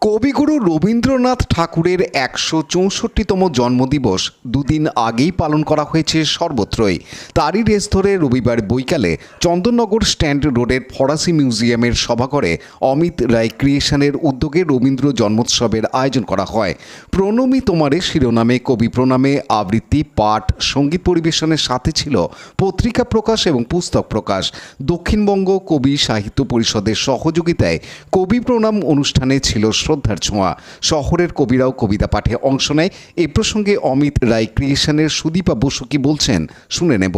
কবিগুরু রবীন্দ্রনাথ ঠাকুরের ১৬৪তম জন্মদিবস দুদিন আগেই পালন করা হয়েছে সর্বত্রই। তারই রেশ ধরে রবিবার বৈকালে চন্দননগর স্ট্যান্ড রোডের ফরাসি মিউজিয়ামের সভাঘরে অমিত রায় ক্রিয়েশনের উদ্যোগে রবীন্দ্র জন্মোৎসবের আয়োজন করা হয়। প্রণমী তোমারে শিরোনামে কবি প্রণামে আবৃত্তি, পাঠ, সঙ্গীত পরিবেশনের সাথে ছিল পত্রিকা প্রকাশ এবং পুস্তক প্রকাশ। দক্ষিণবঙ্গ কবি সাহিত্য পরিষদের সহযোগিতায় কবি প্রণাম অনুষ্ঠানে ছিল শ্রদ্ধার ছোঁয়া। শহরের কবিরাও কবিতা পাঠে অংশ নেয়। এ প্রসঙ্গে অমিত রায় ক্রিয়েশনের সুদীপা বসু কি বলছেন শুনে নেব।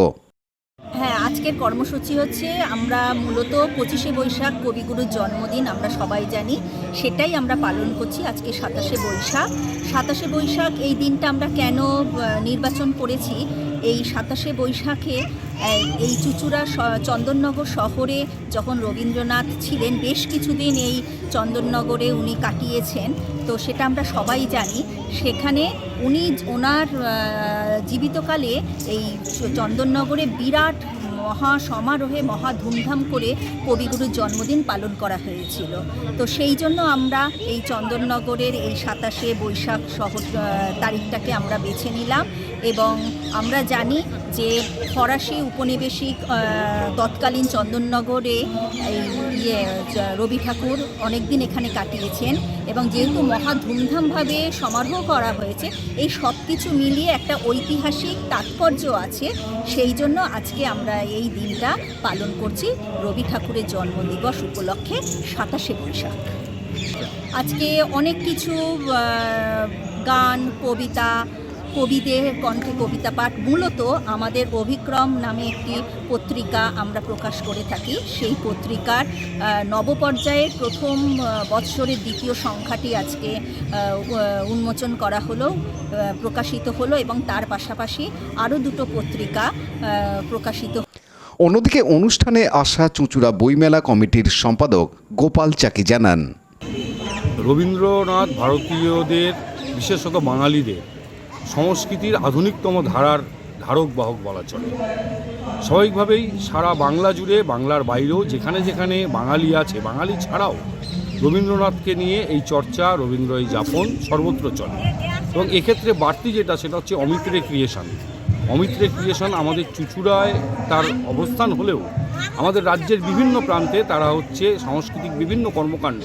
হ্যাঁ, আজকের কর্মসূচি হচ্ছে আমরা মূলত 25শে বৈশাখ কবিগুরুর জন্মদিন আমরা সবাই জানি, সেটাই আমরা পালন করছি। আজকে 27শে বৈশাখ। 27শে বৈশাখ এই দিনটা আমরা কেন নির্বাচন করেছি? এই 27শে বৈশাখে এই চুঁচুড়া চন্দননগর শহরে যখন রবীন্দ্রনাথ ছিলেন, বেশ কিছুদিন এই চন্দননগরে উনি কাটিয়েছেন, তো সেটা আমরা সবাই জানি। সেখানে উনি ওনার জীবিতকালে এই চন্দননগরে বিরাট মহা সমারোহে মহা ধুমধাম করে কবিগুরুর জন্মদিন পালন করা হয়েছিল। তো সেই জন্য আমরা এই চন্দননগরের এই 27শে বৈশাখ তারিখটাকে আমরা বেছে নিলাম। এবং আমরা জানি যে ফরাসি উপনিবেশিক তৎকালীন চন্দননগরে এই রবি ঠাকুর অনেক দিন এখানে কাটিয়েছেন, এবং যেহেতু মহা ধুমধামভাবে সমারোহ করা হয়েছে, এই সব কিছু মিলিয়ে একটা ঐতিহাসিক তাৎপর্য আছে। সেই জন্য আজকে আমরা এই দিনটা পালন করছি রবি ঠাকুরের জন্মদিবস উপলক্ষে 27শে বৈশাখ। আজকে অনেক কিছু গান, কবিতা, কবিদের কণ্ঠে কবিতা পাঠ, মূলত আমাদের অভিক্রম নামে একটি পত্রিকা আমরা প্রকাশ করে থাকি। সেই পত্রিকার নবপর্যায়ের প্রথম বৎসরের দ্বিতীয় সংখ্যাটি আজকে উন্মোচন করা হলো, প্রকাশিত হলো, এবং তার পাশাপাশি আরও দুটো পত্রিকা প্রকাশিত। অন্যদিকে অনুষ্ঠানে আসা চুঁচুড়া বইমেলা কমিটির সম্পাদক গোপাল চাকি জানান, রবীন্দ্রনাথ ভারতীয়দের, বিশেষত বাঙালিদের সংস্কৃতির আধুনিকতম ধারার ধারক বাহক বলা চলে। স্বাভাবিকভাবেই সারা বাংলা জুড়ে, বাংলার বাইরেও যেখানে যেখানে বাঙালি আছে, বাঙালি ছাড়াও রবীন্দ্রনাথকে নিয়ে এই চর্চা, রবীন্দ্র এই যাপন সর্বত্র চলে। এবং এক্ষেত্রে বাড়তি যেটা, সেটা হচ্ছে অমিত রে ক্রিয়েশন। অমিত রে ক্রিয়েশন আমাদের চুঁচুড়ায় তার অবস্থান হলেও আমাদের রাজ্যের বিভিন্ন প্রান্তে তারা হচ্ছে সাংস্কৃতিক বিভিন্ন কর্মকাণ্ড,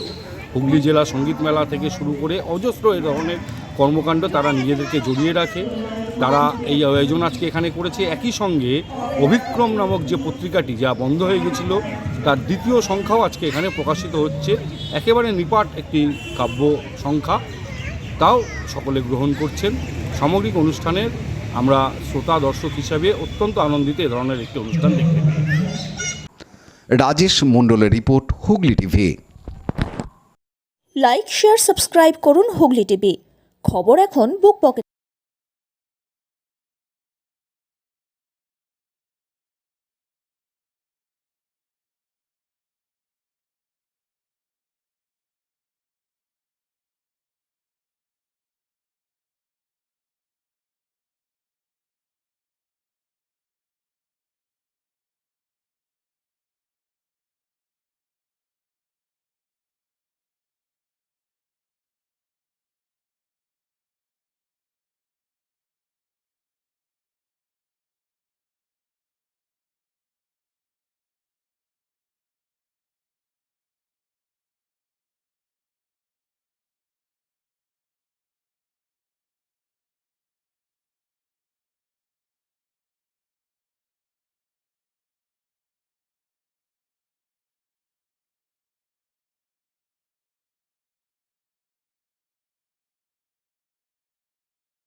হুগলি জেলা সঙ্গীত মেলা থেকে শুরু করে অজস্র এ ধরনের কর্মকাণ্ড তারা নিজেদেরকে জড়িয়ে রাখে। তারা এই আয়োজন আজকে এখানে করেছে। একই সঙ্গে অভিক্রম নামক যে পত্রিকাটি, যা বন্ধ হয়ে গেছিল, তার দ্বিতীয় সংখ্যাও আজকে এখানে প্রকাশিত হচ্ছে। একেবারে নিপাট একটি কাব্য সংখ্যা, তাও সকলে গ্রহণ করছেন। সামগ্রিক অনুষ্ঠানের আমরা শ্রোতা দর্শক হিসাবে অত্যন্ত আনন্দিত এ ধরনের একটি অনুষ্ঠান দেখতে পাই। রাজেশ মণ্ডলের report, Hooghly TV. Like, share, subscribe করুন হুগলি টিভি। খবর এখন বুক পকেট।